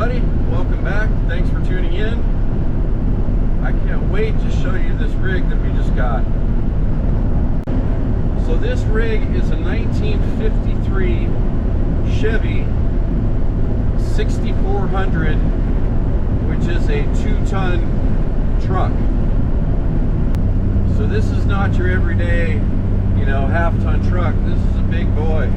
everybody, welcome back. Thanks for tuning in. I can't wait to show you this rig that we just got. So this rig is a 1953 Chevy 6400, which is a 2-ton truck. So this is not your everyday, you know, half-ton truck. This is a big boy.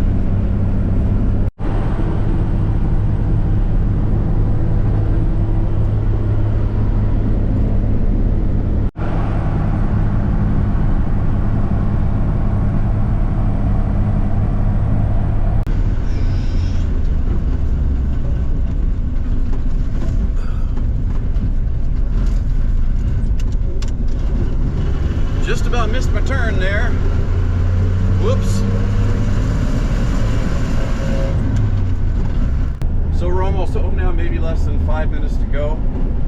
Just about missed my turn there. Whoops. So we're almost home now, maybe less than 5 minutes to go.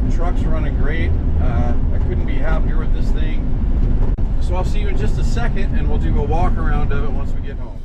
The truck's running great. I couldn't be happier with this thing. So I'll see you in just a second and we'll do a walk around of it once we get home.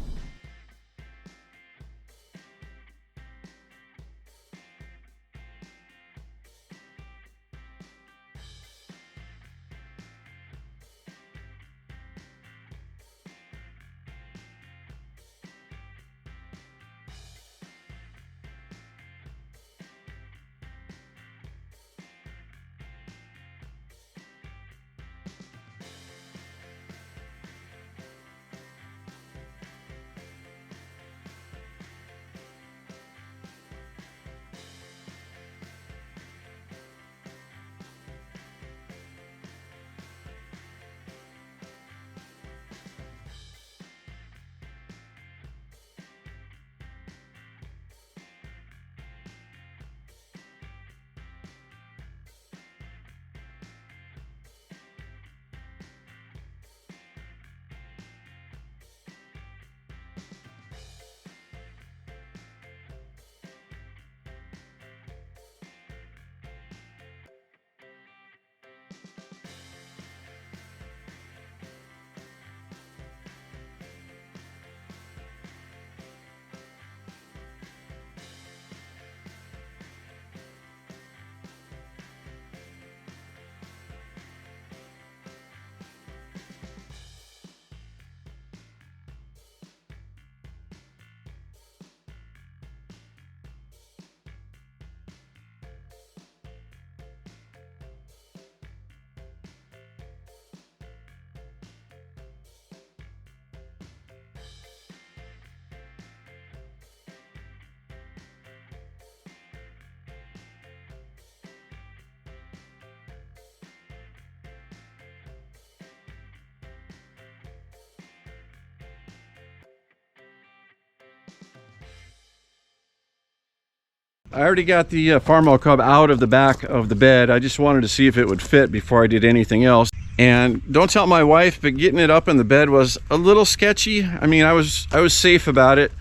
I already got the Farmall Cub out of the back of the bed. I just wanted to see if it would fit before I did anything else. And don't tell my wife, but getting it up in the bed was a little sketchy. I mean, I was safe about it,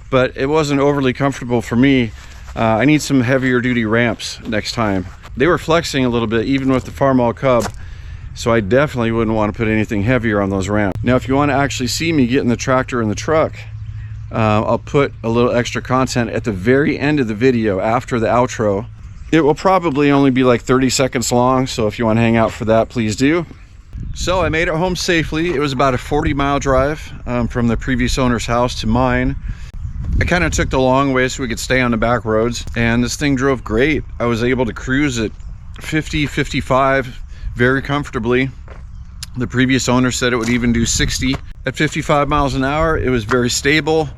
but it wasn't overly comfortable for me. I need some heavier duty ramps next time. They were flexing a little bit, even with the Farmall Cub, so I definitely wouldn't want to put anything heavier on those ramps. Now, if you want to actually see me getting the tractor in the truck, I'll put a little extra content at the very end of the video after the outro. It will probably only be like 30 seconds long, so if you want to hang out for that, please do. So I made it home safely. It was about a 40-mile drive from the previous owner's house to mine. I kind of took the long way so we could stay on the back roads, and this thing drove great. I was able to cruise at 50, 55 very comfortably. The previous owner said it would even do 60 at 55 miles an hour. It was very stable.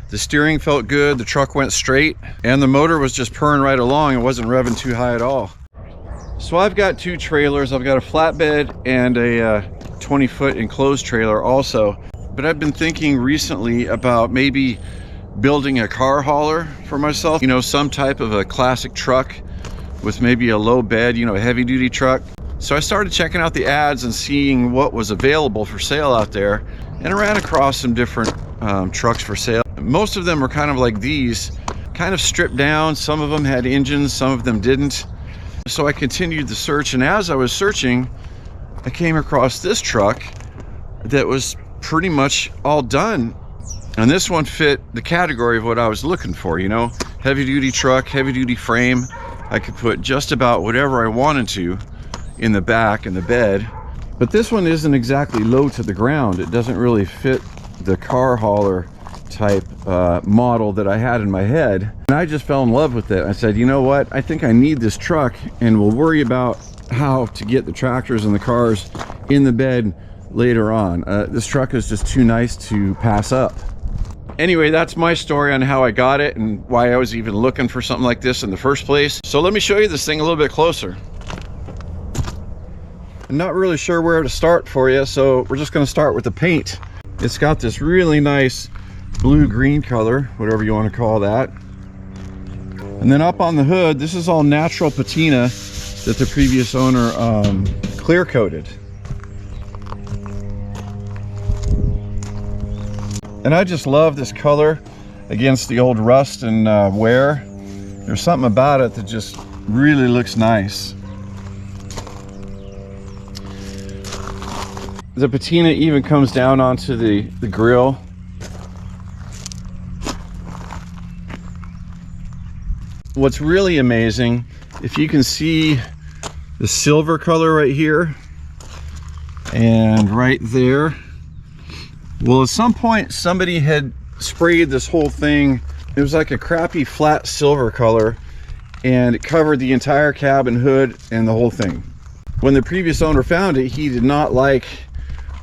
The steering felt good, the truck went straight, and the motor was just purring right along. It wasn't revving too high at all. So I've got two trailers. I've got a flatbed and a 20-foot enclosed trailer also. But I've been thinking recently about maybe building a car hauler for myself. You know, some type of a classic truck with maybe a low bed, you know, a heavy duty truck. So I started checking out the ads and seeing what was available for sale out there, and I ran across some different trucks for sale. Most of them were kind of like these, kind of stripped down. Some of them had engines, some of them didn't. So I continued the search, and as I was searching, I came across this truck that was pretty much all done. And this one fit the category of what I was looking for, you know, heavy duty truck, heavy duty frame, I could put just about whatever I wanted to in the back in the bed. But this one isn't exactly low to the ground. It doesn't really fit the car hauler type model that I had in my head. And I just fell in love with it. I said, you know what? I think I need this truck, and we'll worry about how to get the tractors and the cars in the bed later on. This truck is just too nice to pass up. Anyway, that's my story on how I got it and why I was even looking for something like this in the first place. So let me show you this thing a little bit closer. I'm not really sure where to start for you, so we're just going to start with the paint. It's got this really nice blue-green color, whatever you want to call that. And then up on the hood, this is all natural patina that the previous owner clear coated. And I just love this color against the old rust and wear. There's something about it that just really looks nice. The patina even comes down onto the grill. What's really amazing, if you can see the silver color right here and right there. Well, at some point somebody had sprayed this whole thing. It was like a crappy flat silver color, and it covered the entire cab and hood and the whole thing. When the previous owner found it, he did not like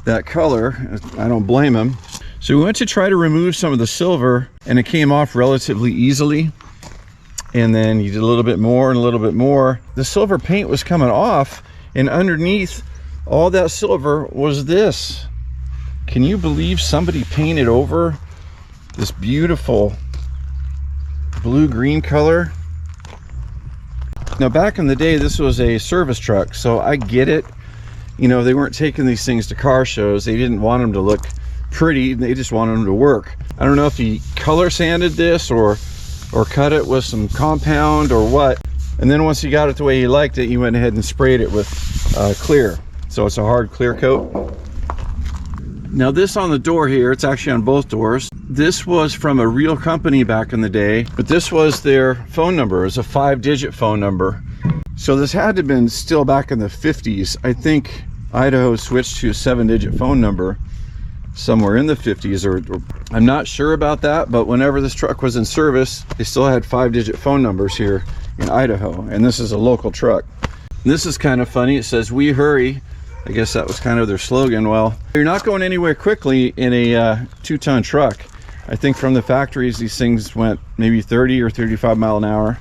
that color. I don't blame him. So we went to try to remove some of the silver, and it came off relatively easily. And then you did a little bit more and a little bit more. The silver paint was coming off, and underneath all that silver was this. Can you believe somebody painted over this beautiful blue-green color? Now, back in the day, this was a service truck, so I get it. You know, they weren't taking these things to car shows. They didn't want them to look pretty. They just wanted them to work. I don't know if he color sanded this or cut it with some compound or what. And then once he got it the way he liked it, he went ahead and sprayed it with clear. So it's a hard clear coat. Now this on the door here, it's actually on both doors. This was from a real company back in the day, but this was their phone number. It was a 5-digit phone number. So this had to have been still back in the 50s. I think Idaho switched to a 7-digit phone number somewhere in the 50s, or I'm not sure about that, but whenever this truck was in service, they still had 5-digit phone numbers here in Idaho, and this is a local truck. And this is kind of funny. It says, "We hurry." I guess that was kind of their slogan. Well, you're not going anywhere quickly in a 2-ton truck. I think from the factories, these things went maybe 30 or 35 mile an hour.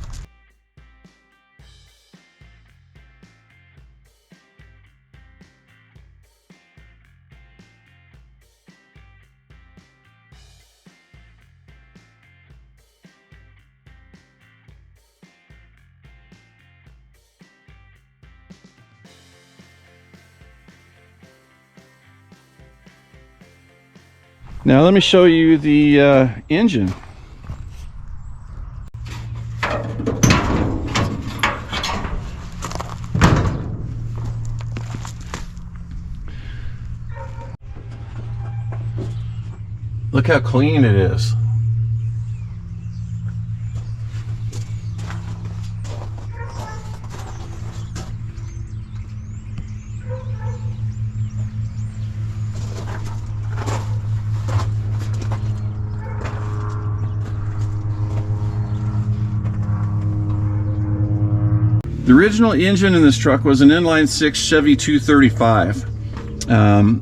Now let me show you the engine. Look how clean it is. The original engine in this truck was an inline-6 Chevy 235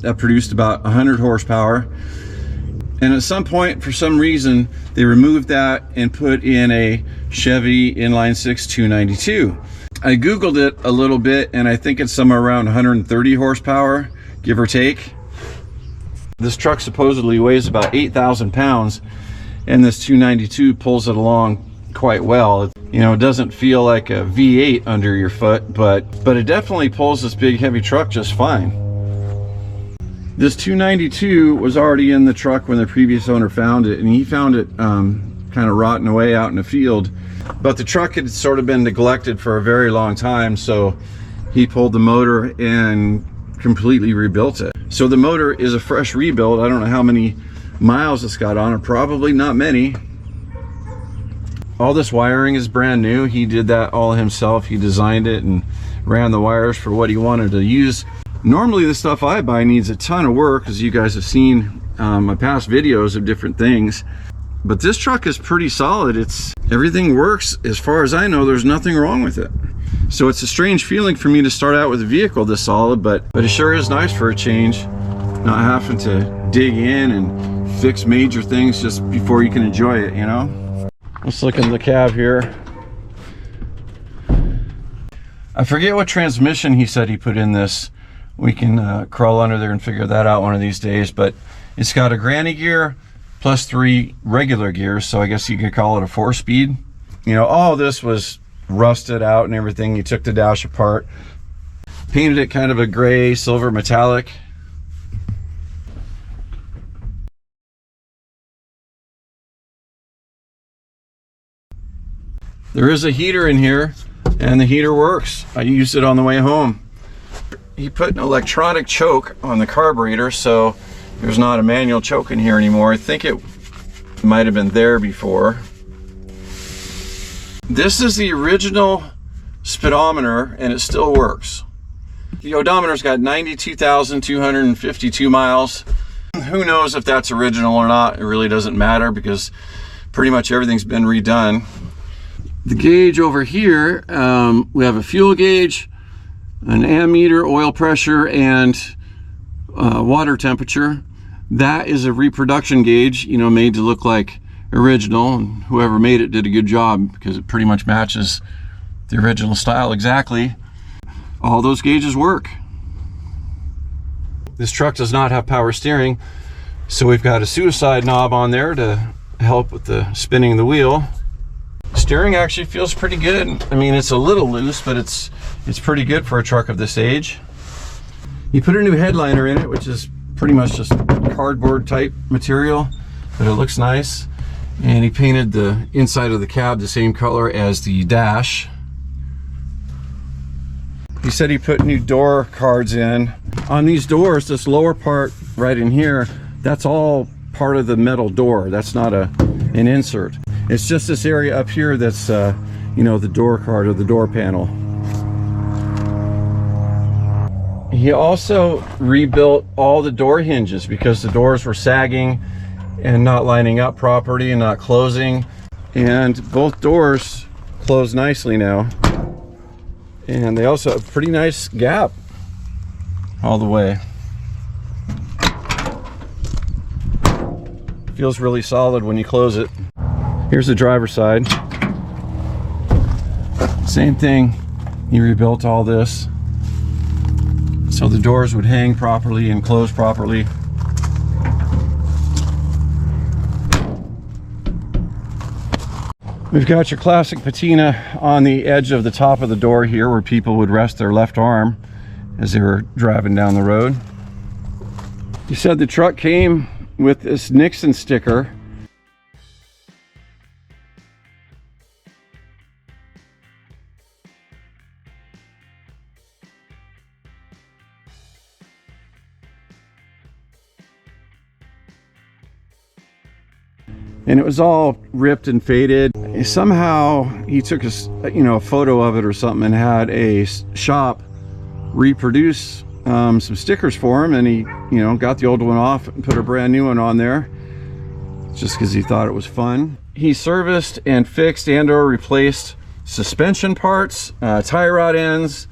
that produced about 100 horsepower. And at some point, for some reason, they removed that and put in a Chevy inline-6 292. I Googled it a little bit, and I think it's somewhere around 130 horsepower, give or take. This truck supposedly weighs about 8,000 pounds, and this 292 pulls it along quite well. You know, it doesn't feel like a V8 under your foot, but it definitely pulls this big heavy truck just fine. This 292 was already in the truck when the previous owner found it, and he found it kind of rotting away out in the field. But the truck had sort of been neglected for a very long time, so he pulled the motor and completely rebuilt it. So the motor is a fresh rebuild. I don't know how many miles it's got on it, probably not many. All this wiring is brand new. He did that all himself. He designed it and ran the wires for what he wanted to use. Normally the stuff I buy needs a ton of work, as you guys have seen my past videos of different things. But this truck is pretty solid. Everything works. As far as I know, there's nothing wrong with it. So it's a strange feeling for me to start out with a vehicle this solid, but it sure is nice for a change, not having to dig in and fix major things just before you can enjoy it, you know? Let's look in the cab here. I forget what transmission he said he put in this. We can crawl under there and figure that out one of these days, but it's got a granny gear plus 3 regular gears, so I guess you could call it a 4-speed. You know, all this was rusted out and everything. He took the dash apart, painted it kind of a gray silver metallic. There is a heater in here, and the heater works. I used it on the way home. He put an electronic choke on the carburetor, so there's not a manual choke in here anymore. I think it might have been there before. This is the original speedometer, and it still works. The odometer's got 92,252 miles. Who knows if that's original or not? It really doesn't matter because pretty much everything's been redone. The gauge over here, we have a fuel gauge, an ammeter, oil pressure, and water temperature. That is a reproduction gauge, you know, made to look like original, and whoever made it did a good job because it pretty much matches the original style exactly. All those gauges work. This truck does not have power steering, so we've got a suicide knob on there to help with the spinning of the wheel. Steering actually feels pretty good. I mean, it's a little loose, but it's pretty good for a truck of this age. He put a new headliner in it, which is pretty much just cardboard type material, but it looks nice. And he painted the inside of the cab the same color as the dash. He said he put new door cards in. On these doors, this lower part right in here, that's all part of the metal door. That's not an insert. It's just this area up here that's, you know, the door card or the door panel. He also rebuilt all the door hinges because the doors were sagging and not lining up properly and not closing. And both doors close nicely now. And they also have a pretty nice gap all the way. Feels really solid when you close it. Here's the driver's side. Same thing. He rebuilt all this so the doors would hang properly and close properly. We've got your classic patina on the edge of the top of the door here where people would rest their left arm as they were driving down the road. He said the truck came with this Nixon sticker. And it was all ripped and faded. Somehow he took a photo of it or something and had a shop reproduce some stickers for him, and he got the old one off and put a brand new one on there just because he thought it was fun. He serviced and fixed and or replaced suspension parts, tie rod ends,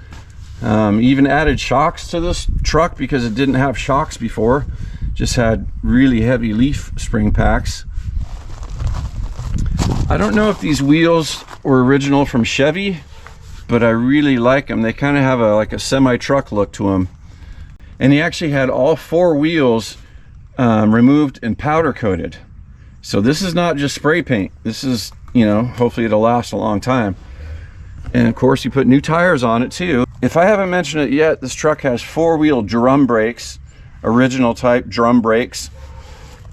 even added shocks to this truck because it didn't have shocks before, just had really heavy leaf spring packs. I don't know if these wheels were original from Chevy, but I really like them. They kind of have like a semi-truck look to them. And he actually had all 4 wheels removed and powder coated. So this is not just spray paint. This is, hopefully it'll last a long time. And of course, he put new tires on it too. If I haven't mentioned it yet, this truck has 4-wheel drum brakes, original type drum brakes.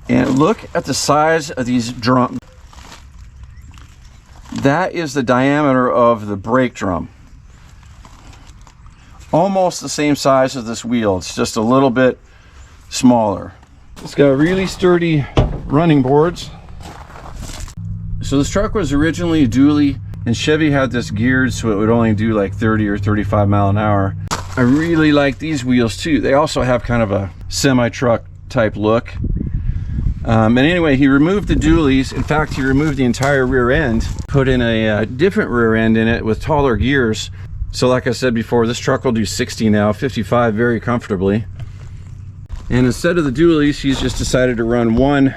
And look at the size of these drum. That is the diameter of the brake drum. Almost the same size as this wheel. It's just a little bit smaller. It's got really sturdy running boards. So this truck was originally a dually, and Chevy had this geared so it would only do like 30 or 35 mile an hour. I really like these wheels too. They also have kind of a semi-truck type look. And anyway, he removed the dualies. In fact, he removed the entire rear end, put in a different rear end in it with taller gears. So like I said before, this truck will do 60 now, 55 very comfortably. And instead of the dualies, he's just decided to run one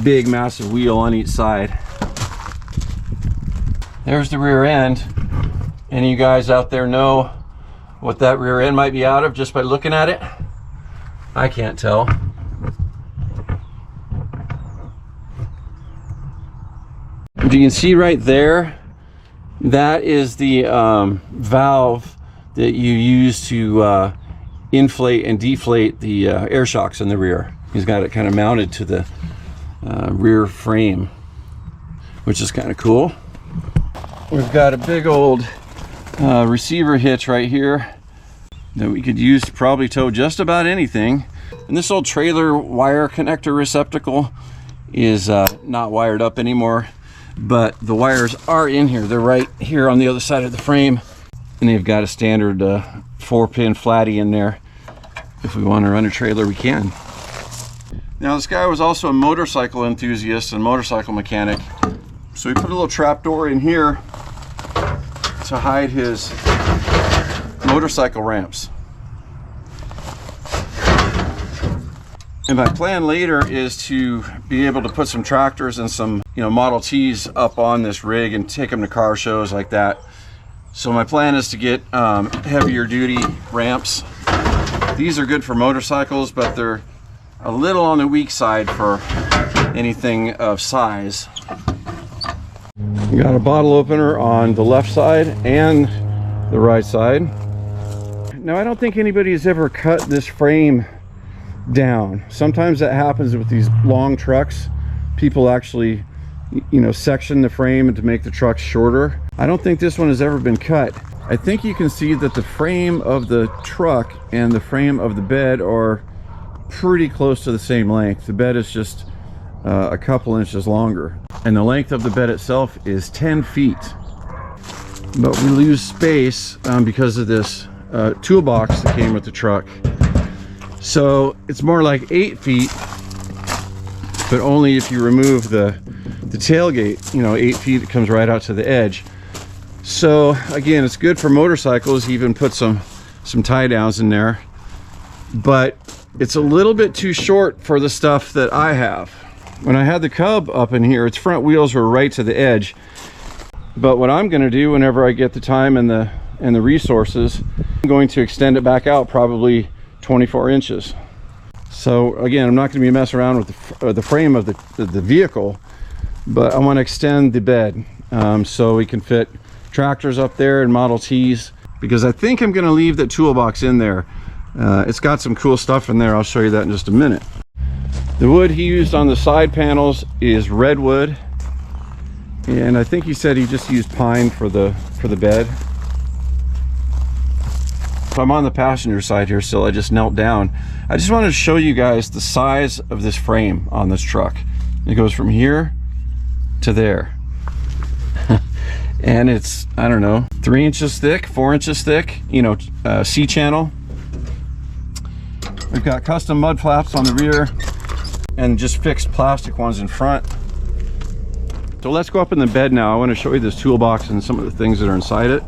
big massive wheel on each side. There's the rear end. Any of you guys out there know what that rear end might be out of just by looking at it? I can't tell. You can see right there, that is the valve that you use to inflate and deflate the air shocks in the rear. He's got it kind of mounted to the rear frame, which is kind of cool. We've got a big old receiver hitch right here that we could use to probably tow just about anything. And this old trailer wire connector receptacle is not wired up anymore, but the wires are in here. They're right here on the other side of the frame, and they've got a standard 4-pin flatty in there. If we want to run a trailer, we can. Now this guy was also a motorcycle enthusiast and motorcycle mechanic, so he put a little trap door in here to hide his motorcycle ramps. And my plan later is to be able to put some tractors and some, Model Ts up on this rig and take them to car shows like that. So my plan is to get heavier duty ramps. These are good for motorcycles, but they're a little on the weak side for anything of size. We got a bottle opener on the left side and the right side. Now I don't think anybody has ever cut this frame down. Sometimes that happens with these long trucks. People actually, section the frame to make the truck shorter. I don't think this one has ever been cut. I think you can see that the frame of the truck and the frame of the bed are pretty close to the same length. The bed is just a couple inches longer, and the length of the bed itself is 10 feet. But we lose space because of this toolbox that came with the truck. So it's more like 8 feet, but only if you remove the tailgate. 8 feet, it comes right out to the edge. So again, it's good for motorcycles. He even put some tie downs in there, but it's a little bit too short for the stuff that I have. When I had the Cub up in here, its front wheels were right to the edge. But what I'm going to do whenever I get the time and the resources, I'm going to extend it back out probably 24 inches. So again, I'm not going to be messing around with the frame of the vehicle, but I want to extend the bed so we can fit tractors up there and Model Ts, because I think I'm going to leave the toolbox in there. It's got some cool stuff in there. I'll show you that in just a minute. The wood he used on the side panels is redwood, and I think he said he just used pine for the bed. So I'm on the passenger side here still. I just knelt down. I just wanted to show you guys the size of this frame on this truck. It goes from here to there. And it's, I don't know, 3 inches thick, 4 inches thick, C-channel. We've got custom mud flaps on the rear and just fixed plastic ones in front. So let's go up in the bed now. I want to show you this toolbox and some of the things that are inside it.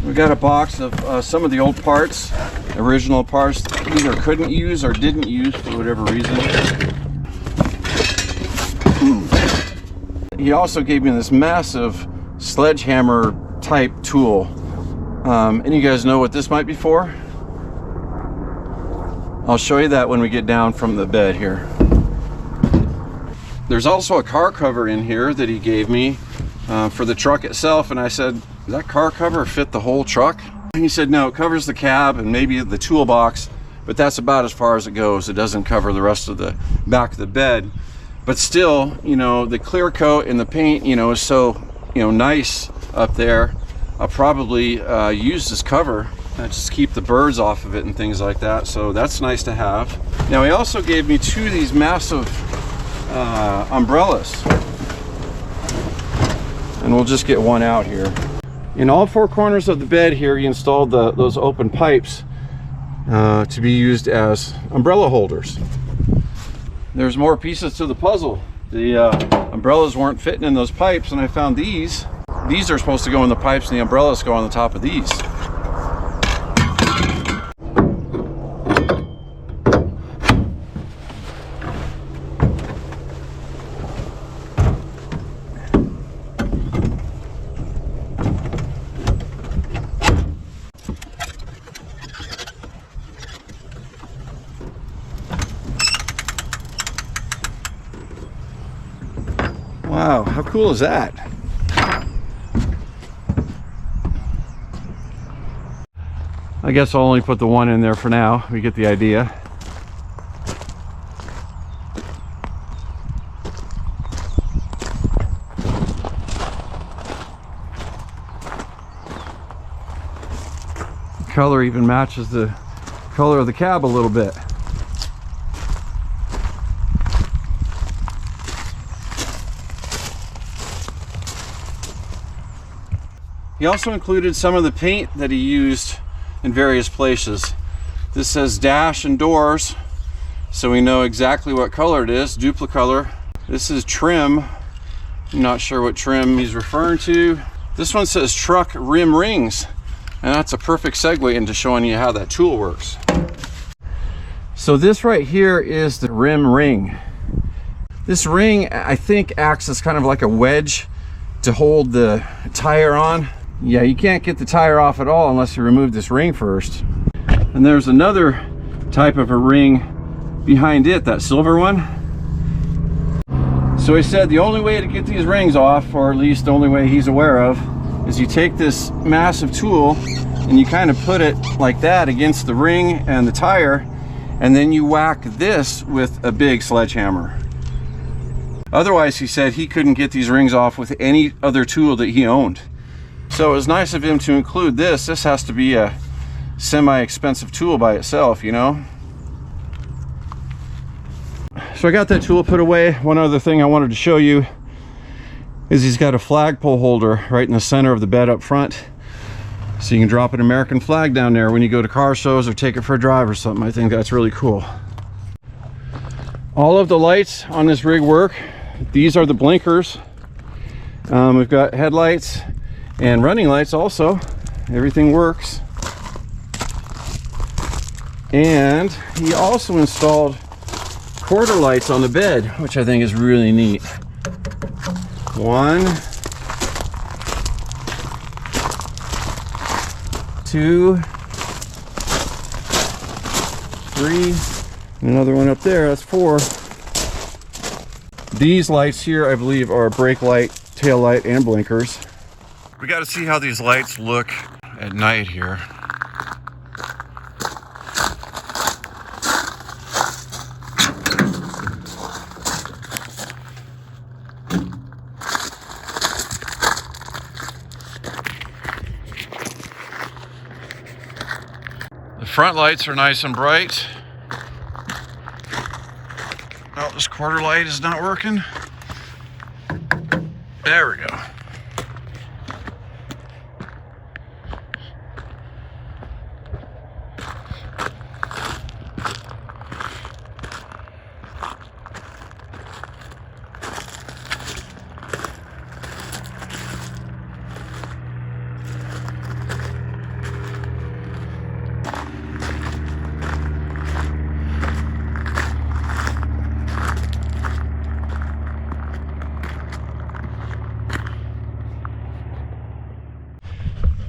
We got a box of some of the old parts, original parts that we either couldn't use or didn't use for whatever reason. He also gave me this massive sledgehammer type tool. And you guys know what this might be for? I'll show you that when we get down from the bed here. There's also a car cover in here that he gave me for the truck itself, and I said, does that car cover fit the whole truck? And he said, no, it covers the cab and maybe the toolbox, but that's about as far as it goes. It doesn't cover the rest of the back of the bed. But still, the clear coat and the paint, is so, nice up there. I'll probably use this cover and just keep the birds off of it and things like that. So that's nice to have. Now he also gave me 2 of these massive umbrellas. And we'll just get one out here. In all four corners of the bed here, he installed those open pipes to be used as umbrella holders. There's more pieces to the puzzle. The umbrellas weren't fitting in those pipes, and I found these. These are supposed to go in the pipes, and the umbrellas go on the top of these. Wow, how cool is that? I guess I'll only put the one in there for now. We get the idea. The color even matches the color of the cab a little bit. He also included some of the paint that he used in various places. This says dash and doors, so we know exactly what color it is, duplicolor. This is trim. I'm not sure what trim he's referring to. This one says truck rim rings, and that's a perfect segue into showing you how that tool works. So this right here is the rim ring. This ring, I think, acts as kind of like a wedge to hold the tire on. Yeah, you can't get the tire off at all unless you remove this ring first. And there's another type of a ring behind it, that silver one. So he said the only way to get these rings off, or at least the only way he's aware of, is you take this massive tool and you kind of put it like that against the ring and the tire, and then you whack this with a big sledgehammer. Otherwise, he said he couldn't get these rings off with any other tool that he owned. So it was nice of him to include this. This has to be a semi-expensive tool by itself, you know. So I got that tool put away. One other thing I wanted to show you is he's got a flagpole holder right in the center of the bed up front. So you can drop an American flag down there when you go to car shows or take it for a drive or something. I think that's really cool. All of the lights on this rig work. These are the blinkers. We've got headlights and running lights also. Everything works. And he also installed quarter lights on the bed, which I think is really neat. 1, 2, 3, and another one up there. That's 4. These lights here, I believe, are brake light, tail light, and blinkers. We got to see how these lights look at night here. The front lights are nice and bright. Oh, this quarter light is not working. There we go.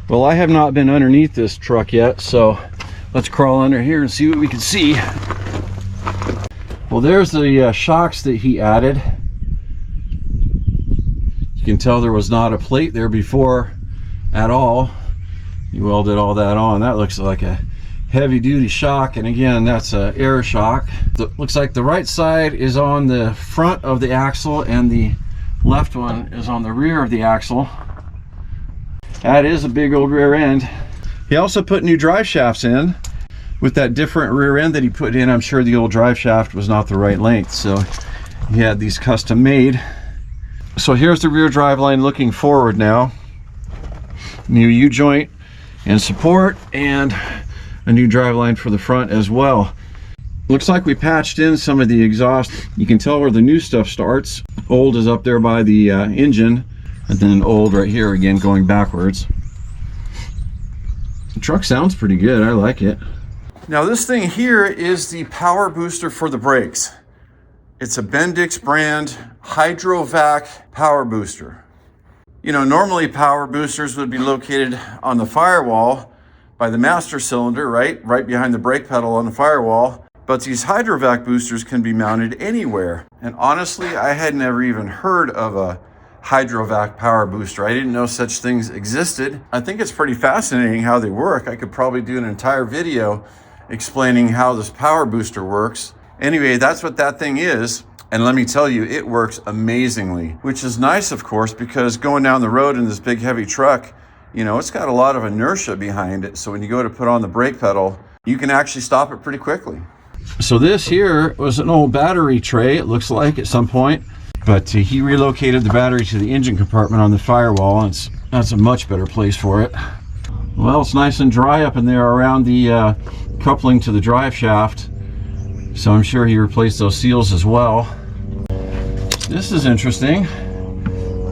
Well, I have not been underneath this truck yet, so let's crawl under here and see what we can see. Well, there's the shocks that he added. You can tell there was not a plate there before at all. He welded all that on. That looks like a heavy-duty shock, and again, that's an air shock. Looks like the right side is on the front of the axle and the left one is on the rear of the axle. That is a big old rear end. He also put new drive shafts in. With that different rear end that he put in, I'm sure the old drive shaft was not the right length. So He had these custom made. So here's the rear driveline looking forward now. New U-joint and support, and a new driveline for the front as well. Looks like we patched in some of the exhaust. You can tell where the new stuff starts. Old is up there by the engine, and then old right here again going backwards. The truck sounds pretty good. I like it. Now this thing here is the power booster for the brakes. It's a Bendix brand Hydrovac power booster. You know, normally power boosters would be located on the firewall by the master cylinder, right behind the brake pedal on the firewall. But these Hydrovac boosters can be mounted anywhere. And honestly, I had never even heard of a Hydrovac power booster. I didn't know such things existed. I think it's pretty fascinating how they work. I could probably do an entire video explaining how this power booster works. Anyway, that's what that thing is. And let me tell you, it works amazingly, which is nice, of course, because going down the road in this big heavy truck, you know, it's got a lot of inertia behind it. So when you go to put on the brake pedal, you can actually stop it pretty quickly. So this here was an old battery tray, it looks like, at some point. But he relocated the battery to the engine compartment on the firewall, and that's a much better place for it. Well, it's nice and dry up in there around the coupling to the drive shaft. So I'm sure he replaced those seals as well. This is interesting.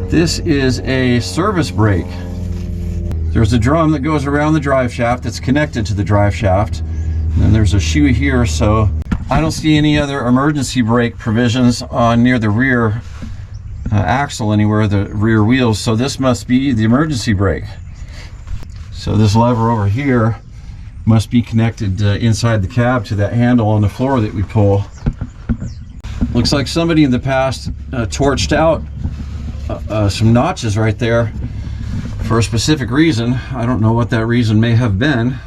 This is a service brake. There's a drum that goes around the drive shaft that's connected to the drive shaft. And then there's a shoe here, so I don't see any other emergency brake provisions on near the rear axle anywhere, the rear wheels. So this must be the emergency brake. So this lever over here must be connected inside the cab to that handle on the floor that we pull. Looks like somebody in the past torched out some notches right there for a specific reason. I don't know what that reason may have been.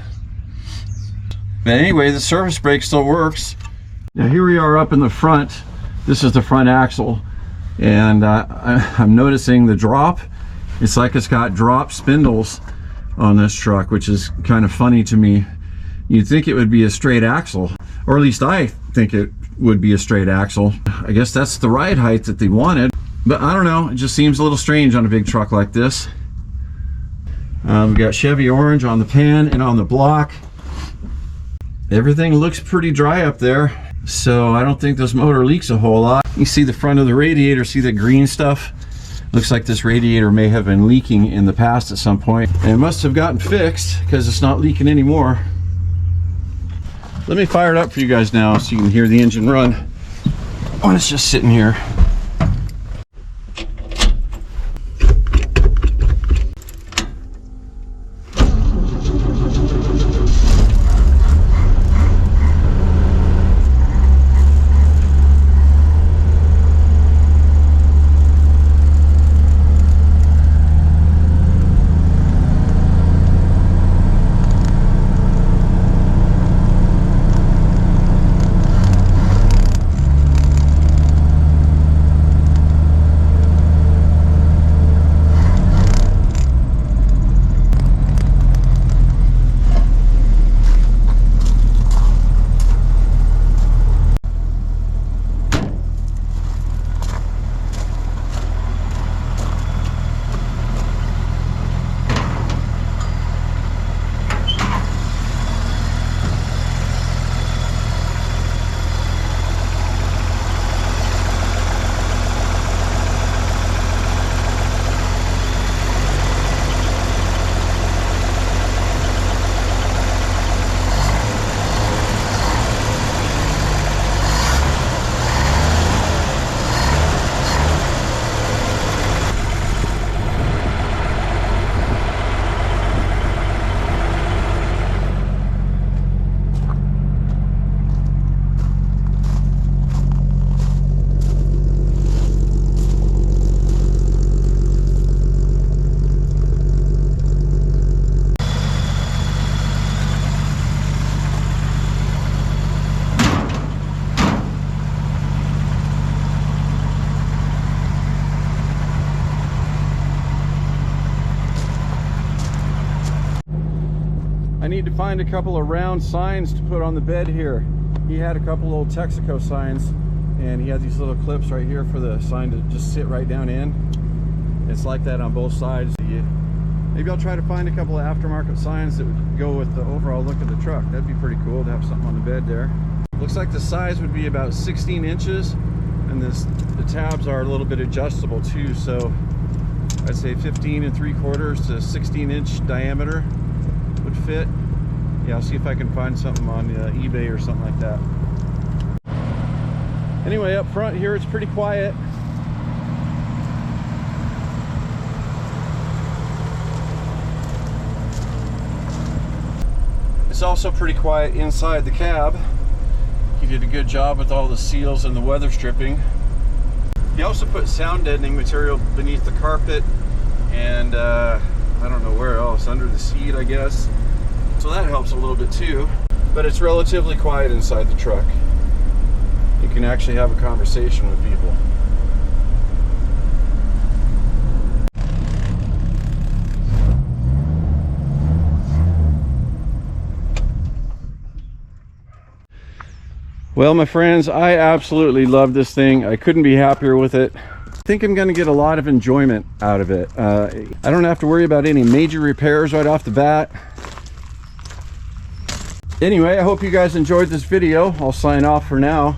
But anyway, the service brake still works. Now here we are up in the front. This is the front axle, and I'm noticing the drop. It's like it's got drop spindles on this truck, which is kind of funny to me. You'd think it would be a straight axle, or at least I think it would be a straight axle. I guess that's the ride height that they wanted, but I don't know, it just seems a little strange on a big truck like this. We've got Chevy orange on the pan and on the block. Everything looks pretty dry up there, so I don't think this motor leaks a whole lot. You see the front of the radiator, see the green stuff? Looks like this radiator may have been leaking in the past at some point, and it must have gotten fixed because it's not leaking anymore. Let me fire it up for you guys now so you can hear the engine run when it's just sitting here. I need to find a couple of round signs to put on the bed here. He had a couple old Texaco signs and he had these little clips right here for the sign to just sit right down in. It's like that on both sides. Maybe I'll try to find a couple of aftermarket signs that would go with the overall look of the truck. That'd be pretty cool to have something on the bed there. Looks like the size would be about 16 inches, and the tabs are a little bit adjustable too, so I'd say 15 3/4 to 16-inch diameter would fit. Yeah, I'll see if I can find something on eBay or something like that. Anyway, up front here it's pretty quiet. It's also pretty quiet inside the cab. He did a good job with all the seals and the weather stripping. He also put sound deadening material beneath the carpet and I don't know where else, under the seat I guess. So that helps a little bit too. But it's relatively quiet inside the truck. You can actually have a conversation with people. Well, my friends, I absolutely love this thing. I couldn't be happier with it. I think I'm going to get a lot of enjoyment out of it. I don't have to worry about any major repairs right off the bat. Anyway, I hope you guys enjoyed this video. I'll sign off for now,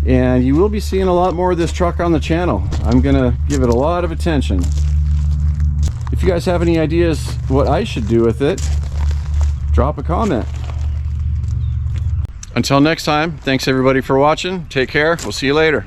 and you will be seeing a lot more of this truck on the channel. I'm going to give it a lot of attention. If you guys have any ideas what I should do with it, drop a comment. Until next time, thanks everybody for watching. Take care. We'll see you later.